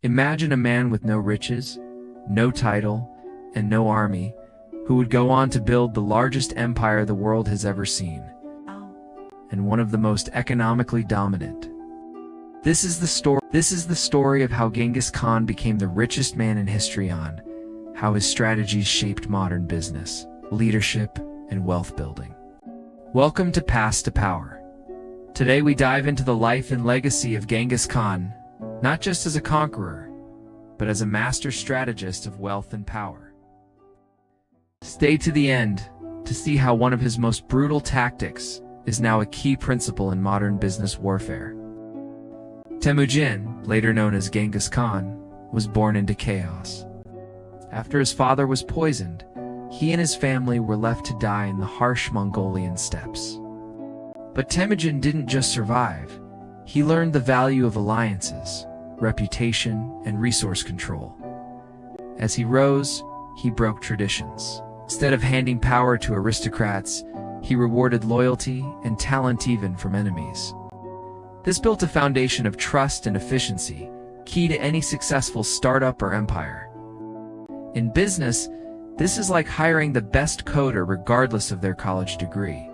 Imagine a man with no riches, no title, and no army, who would go on to build the largest empire the world has ever seen, and one of the most economically dominant. This is the story of how Genghis Khan became the richest man in history, on how his strategies shaped modern business, leadership, and wealth building. Welcome to Past to Power. Today we dive into the life and legacy of Genghis Khan, not just as a conqueror, but as a master strategist of wealth and power. Stay to the end to see how one of his most brutal tactics is now a key principle in modern business warfare. Temujin, later known as Genghis Khan, was born into chaos. After his father was poisoned, he and his family were left to die in the harsh Mongolian steppes. But Temujin didn't just survive. He learned the value of alliances, reputation, and resource control. As he rose, he broke traditions. Instead of handing power to aristocrats, he rewarded loyalty and talent even from enemies. This built a foundation of trust and efficiency, key to any successful startup or empire. In business, this is like hiring the best coder regardless of their college degree.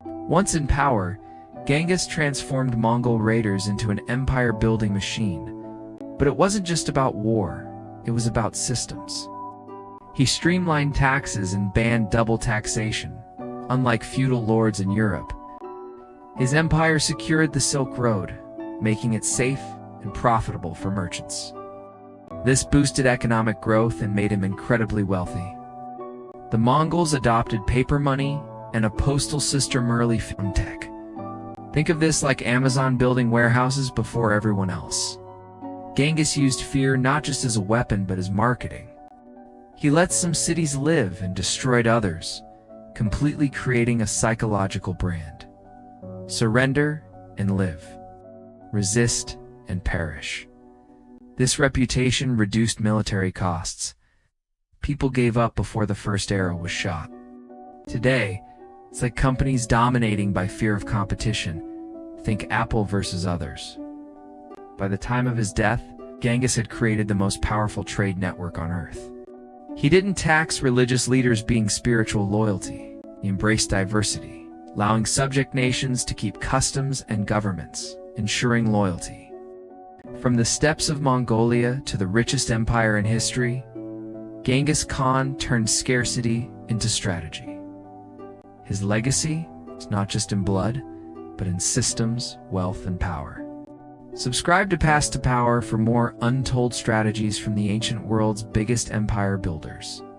Once in power, Genghis transformed Mongol raiders into an empire-building machine. But it wasn't just about war, it was about systems. He streamlined taxes and banned double taxation, unlike feudal lords in Europe. His empire secured the Silk Road, making it safe and profitable for merchants. This boosted economic growth and made him incredibly wealthy. The Mongols adopted paper money and a postal system early in tech. Think of this like Amazon building warehouses before everyone else. Genghis used fear not just as a weapon but as marketing. He let some cities live and destroyed others, completely creating a psychological brand. Surrender and live. Resist and perish. This reputation reduced military costs. People gave up before the first arrow was shot. Today, it's like companies dominating by fear of competition. Think Apple versus others. By the time of his death, Genghis had created the most powerful trade network on Earth. He didn't tax religious leaders being spiritual loyalty. He embraced diversity, allowing subject nations to keep customs and governments, ensuring loyalty. From the steppes of Mongolia to the richest empire in history, Genghis Khan turned scarcity into strategy. His legacy is not just in blood, but in systems, wealth, and power. Subscribe to Past to Power for more untold strategies from the ancient world's biggest empire builders.